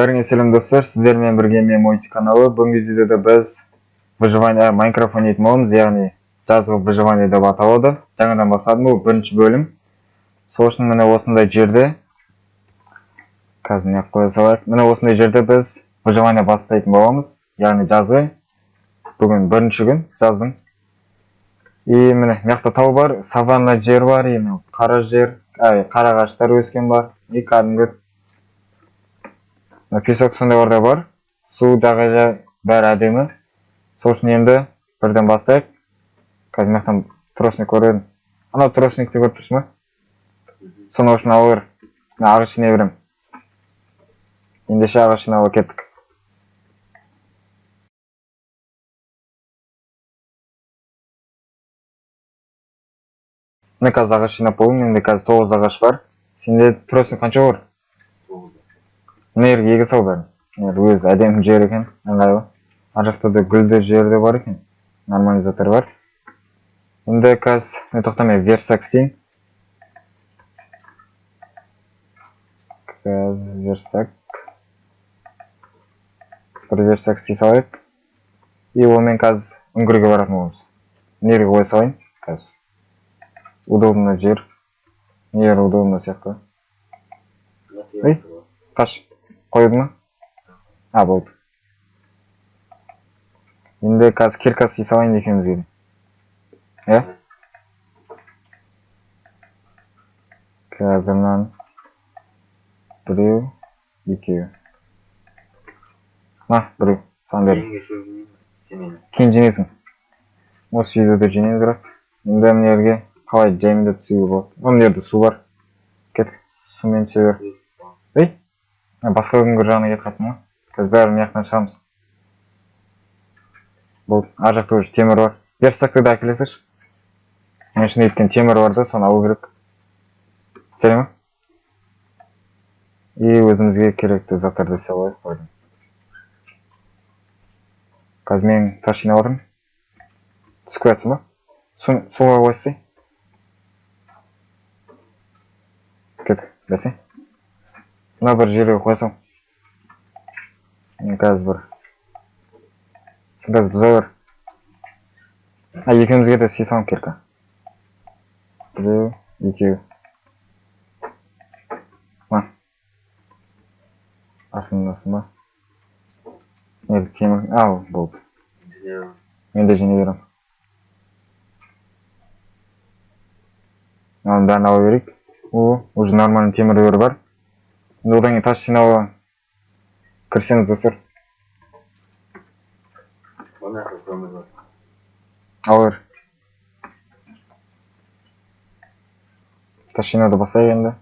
Бәріңе сәлем достар, сіздермен бірге мен Мойти каналы. Бүгінгі видеода біз выживание Майнкрафт ойнайтын боламыз, яғни жазғы выживание деп аталады. Жаңадан бастадым, бұл бірінші бөлім. Сол үшін міне осындай жерде, қазір не қоя салайық. Міне осындай жерде біз выживание бастайтын боламыз, яғни жазғы. Бүгін бірінші күн, жаздың. И міне мияқта тау бар, саванна жер бар, қара жер, қара ағаштар өскен бар, и кәдімгі песок сондайларда бар. Су жағажай бәрі әдемі. Сол үшін енді бірден бастайық. Қазір мияқтан трошник көрдім. Анау трошникті көріп тұрсың ба? Соны үшін алыр. Ағаш жинай берем. Ендеше ағаш жинауға кеттік. Мен қазір ағаш жинап болдым. Менде қазір 9 ағаш бар. Сенде трошник қанша бар? 9. Мына жерге еге сал бәрін. Өзі әдемі жер екен, ыңғайлы. Ар жақта да гүлді жерде бар екен. Нормальный заттар бар. Енді қазір мен тоқтамай верстак істейін. Қазір верстак. Бір верстак істей салайық. И онымен қазір үңгірге баратын боламыз. Мына жерге қоя салайын. Қазір удобно жер. Мына жер удобно сияқты. Ей, қаш. Қойды ма? Болды. Енді қазір кирка істей салайын екеумізге. Қазірнан біреу, екеу. Біреу, сан бердім. Кейін жинесің. Осы видеода жинейміз бірақ. Енді мына жерге қалай жайында түсуге болады. Мына жерде су бар. Кет, сумен себер. Ей, басқа үңгір жағына кет қаттым ма? Қазір бәрін мияқтан шығамыз. Бұл ар жақта уже темір бар. Верстакты да әкелесінші. Мен үшін еткен темір бар да, соны алу керек. Жарай ма? И өзімізге керекті заттарды істей алайық. Қазір мен тас жинап отырмын. Түсіп жатсың ба? Суға қойсай. Кет, бәсе. Мына бір жерге қойсам. Мен қазір бір. Сен қазір бұза бар. Екеумізге де істей салам керка. Біреу, екеу. Артындасын ба? Енді темір... болды. Мен де жинай берем. Оның бәрін ала берейік. Уже нормальный темірлер бар. Енді одан кейін тас жинауға кірсеңіз достар. Ала бер. Тас жинауды бастайық енді.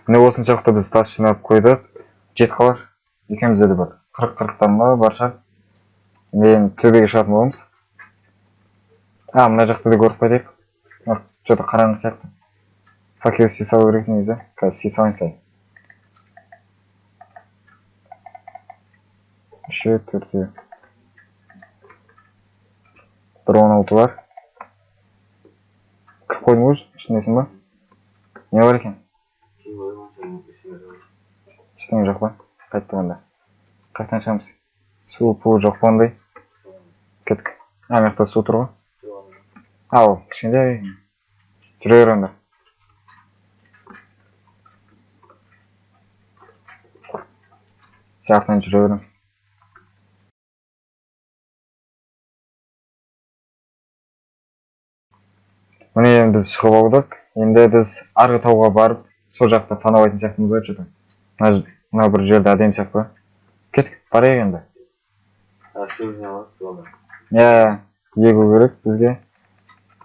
Міне осыншалықты біз тас жинап қойдық. Жет қалар. Екеумізде де бар. 40-40-тан ба бар шығар. Мен төбеге шығатын боламыз. Мына жақты да көріп қайтайық. Что-то қараңғы сияқты. Факел істей салу керек негізі. Қазір істей салайын сай. 3-4. Бір 16 бар. Кіріп қойдың өз? Ішіндесің ба? Не бар екен? Ештеңе жоқ па? Қайтты онда. Қайтан шығамыз? Су пу жоқ па ондай? Кеттік. Мияқта су тұр ғой? Кішкентай. Жүре бер онда. Сияқтан жүре берем. Міне біз шығып алдық. Енді біз арғы тауға барып, сол жақта паналайтын сияқтымыз ғой что-то. Мына бір жерде әдемі сияқты. Кеттік, барайық енді. Егу керек бізге.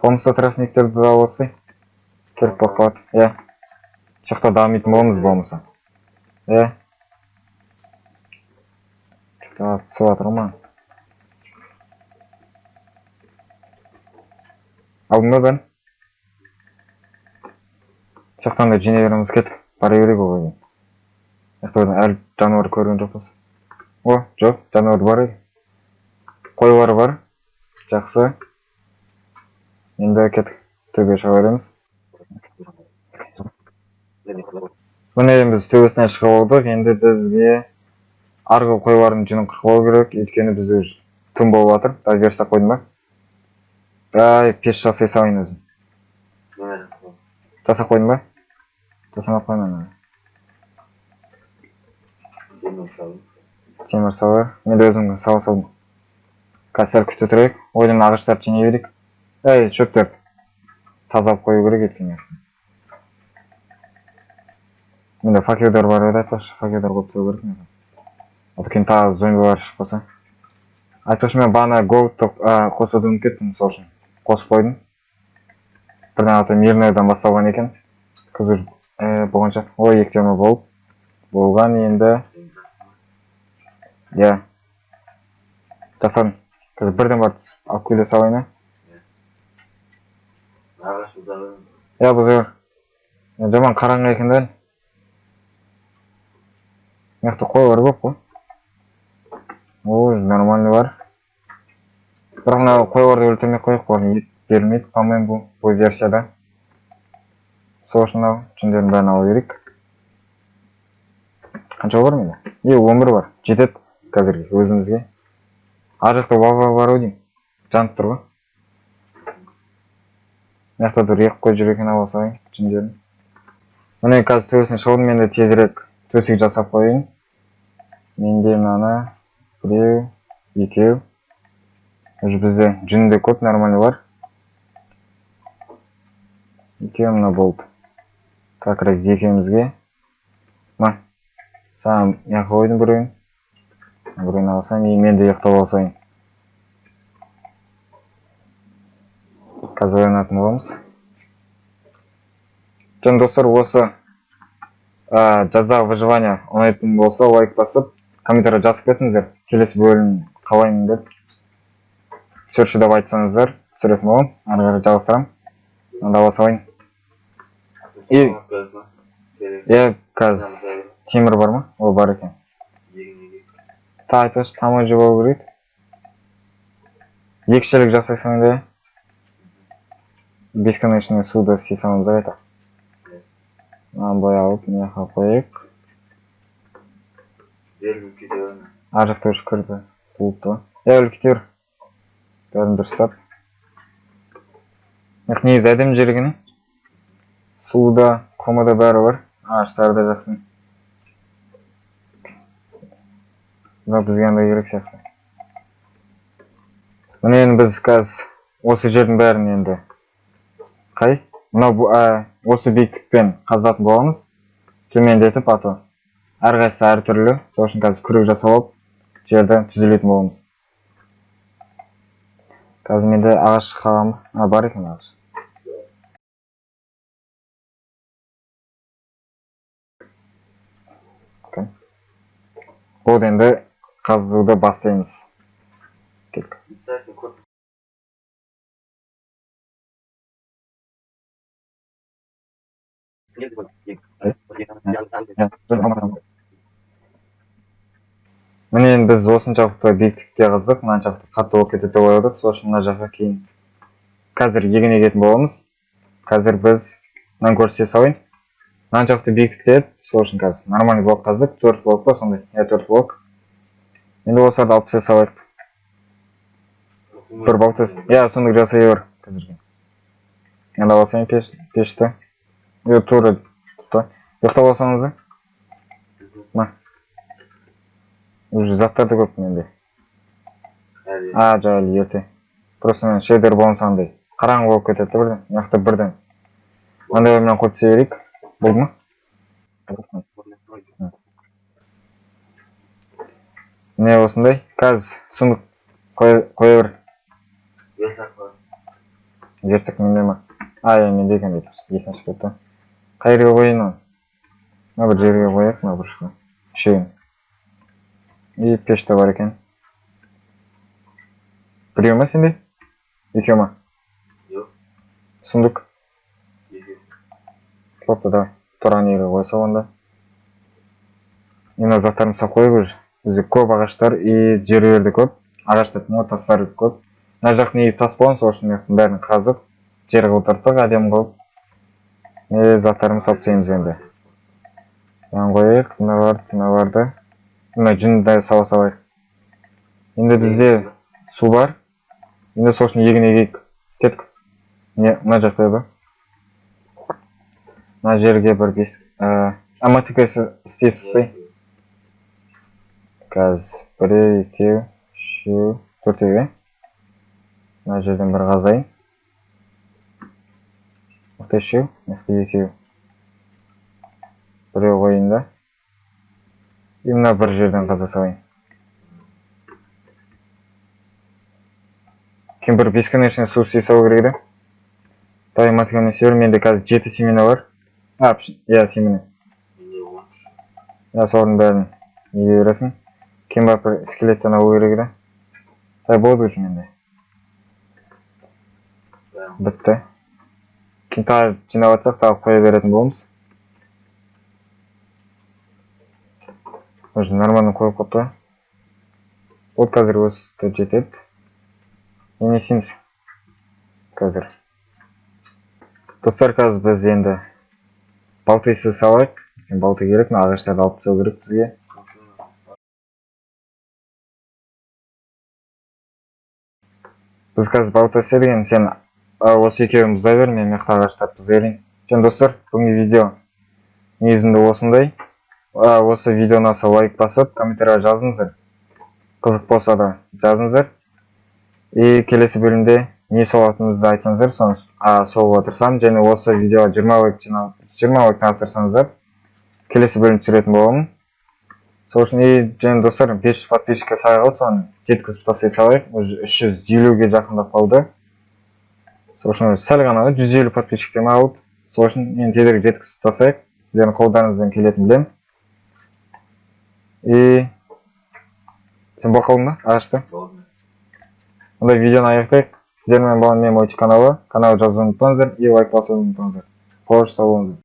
Болмыста тростниктерді да алысай. Керек болып қалады. Жақта дамитын боламыз болмыса. Түсіп жатыр ма? Алдың ба бәрін? Жақтан да жинай береміз, кеттік. Бара берейік ол ойын. Әлі жануар көрген жоқпыз. Жоқ, жануар бар еді. Қойлар бар. Жақсы. Енді кеттік. Төбе шыға береміз. Міне біз төбесінен шығып алдық. Енді бізге арғы қойлардың жүнін қырқып алу керек. Өйткені бізде түн болып жатыр. Даже верстак қойдым ба? Пеш жасай салайын өзім. Жасап қойдым ба? Жасамай қоймын. Темір салар. Мен де өзім сала салдым. Қазір күтіп тұрайық. Ойдан ағаштарды жинай берейік. Шөптерді таза алып қою керек еткені. Менде факелдар бар еді, айтпақшы, факелдар қойып тастау керек. Одан тағы зомбилар шығып қалса. Айтпақшы, мен бағана голдты қосуды ұмытып кеттім, мысалы үшін. Қосып қойдым. Бірден аты мирныйдан басталған екен. Қазір болғанша. Ой, 2 тема болған енді. Жасадым. Қазір бірден барып алып келе салайын. Бұзар. Жаман қараңғы екен дәл. Мықты қойлар көп қой. Нормальный бар. Бірақ мына қойларды өлтірмей қойып қойған. Ет берілмейді, по-моему, бұл версияда. Сол үшін жүндерін бәрін алу керек. Қанша бар менде? 11 бар. Жетеді қазірге өзімізге. Ар жақта лава бар ау деймін. Жанып тұр ғой. Мықты бір екі қой жүр екен алып алсайын жүндерін. Міне қазір төбесіне шығудым, мен де тезірек төсек жасап қойын. Менде мынаны 1, 2. Уже бізде жүнде көп нормальный бар. 2 мына болды. Как раз екеумізге. Саған яқы қойдым біреуін. Біреуін алсайын, мен де ұйықтап алсайын. Қазір ойнатын боламыз. Жөн достар, осы жаздағы выживание ұнайтын болса, лайк басып, комментария жазып кетіңіздер. Келесі бөлім қалайын деп. Түсірші деп айтсаңыздар, түсіретін болам. Ары қарай жалғастырамын. Онда басалайын. Қазір темір бар ма? Ол бар екен. Айтпашы, тамай жеп алу керек. Екішелік жасайсың да. Бесконечный суды істей саламыз деп айтақ. Былай алып, мына қойып. Ар жақта өшіп кірді. Болыпты. Өліктер. Бәрін дұрыстап. Негізі әдем жергені. Суда, құмыда бәрі бар. Ағаштары да жақсын. Бірақ бізге андай керек сияқты. Міне енді біз қазір осы жердің бәрін енді осы биіктікпен қазатын боламыз. Төмендетіп аты. Әрқайсысы әртүрлі. Сол үшін қазір күрек жасап алып, жерді түзелетін боламыз. Қазір менде ағаш қалам бар екен ағаш. Бұл енді қазуды бастаймыз. Келік. Міне біз осыншалықты биіктікте қаздық, мынаншалықты қатты болып кетеді деп ойладық. Сол үшін мына жаққа кейін қазір егін егетін боламыз. Қазір біз мынаны көрсете салайын. Мынаншалықты биіктікте еді, сол үшін қазір нормальный блок қаздық. 4 блок па сондай? 4 блок. Енді осыларды алып тастай салайық. Бір блок тастайық. Сондық жасай бер қазірге. Енді алсайын пешті. Тура ұйықтап алсаңызды. Уже заттарды көп менде. Жайлы ерте. Просто мен шедер болсаңдай. Қараңғы болып кетеді бірден. Яқты бірден. Ондай мен қойып тастай берейік. Болды ма? Не осындай? Қазір сундық қоя бер. Версак менде ма? Менде екен дейді. Есіне шығып кетті. Қай жерге қойын оны? Мына бір жерге қояйық, мына бұрышқа. Үшеуін. И пеште бар екен. Біреу ма сенде? Екеу ма? Сундық? Бопты, давай. Тұрған жерге қоя сал онда. Мына заттарымызды қойып уже. Бізде көп ағаштар и жерлерде көп. Ағаштар тастар көп. Мына жақ негізі тас болған, сол үшін бәрін қаздық. жерге отырттық, әдем қылып. Заттарымызды салып тастаймыз енді. Мынаны қояйық, мына барды. Мына жүнді де сала салайық. Енді бізде су бар. Енді сол үшін егін егейік. Кеттік. Мына жақта еді. Мына жерге бір аматикасы істейсіз. Қазір 1, 2, 3, 4. Мына жерден бір қазайын. Мықты 3, мықты 2. Біреу қойын да. Мына бір жерден қаза салайын. Кемпір бесконечный су істей салу керек еді. Тай математикамен север, менде қазір 7 семена бар. Семена. Солардың бәрін неге бересің. Кемпір скелеттен алу керек еді. Тай болды уже менде. Бітті. Тағы жинап атсақ, тағы қоя беретін боламыз. Уже нормально қойып қойды. Вот қазір осы жетеді. Не істейміз қазір. Достар, қазір біз енді балтыйсы салайық. Балты керек, ағаштарды алып тастау керек бізге. Біз қазір балты істедік, сен осы екеуіміз ұзай бер, мен мықты ағаштарды бұзайын. Достар, бүгінгі видео негізінде осындай. Осы видеоны лайк басып, комментария жазыңыздар. Қызық болса да жазыңыздар. Келесі бөлімде не солатыныңызды айтсаңыздар, солуға тырысамын. Және осы видеоға 20 лайк тастырсаңыздар, келесі бөлім түсіретін боламын. Сол үшін және достар, 500 подписчикке сай қалды, соны жеткізіп тастай салайық. 350-ге жақындап қалды. Сол үшін сәл ғана 150 подписчиктен алып, сол үшін мен тезірек жеткізіп тастайық. Сіздердің қолдарыңыздан келетін білем. Сен бақылдың ба ағашты? Онда видеоны аяқтайық. Сіздермен болған мен Мойти каналы жазуды ұмытпаңыздар, лайк басуды ұмытпаңыздар. Қош, сау болыңыздар.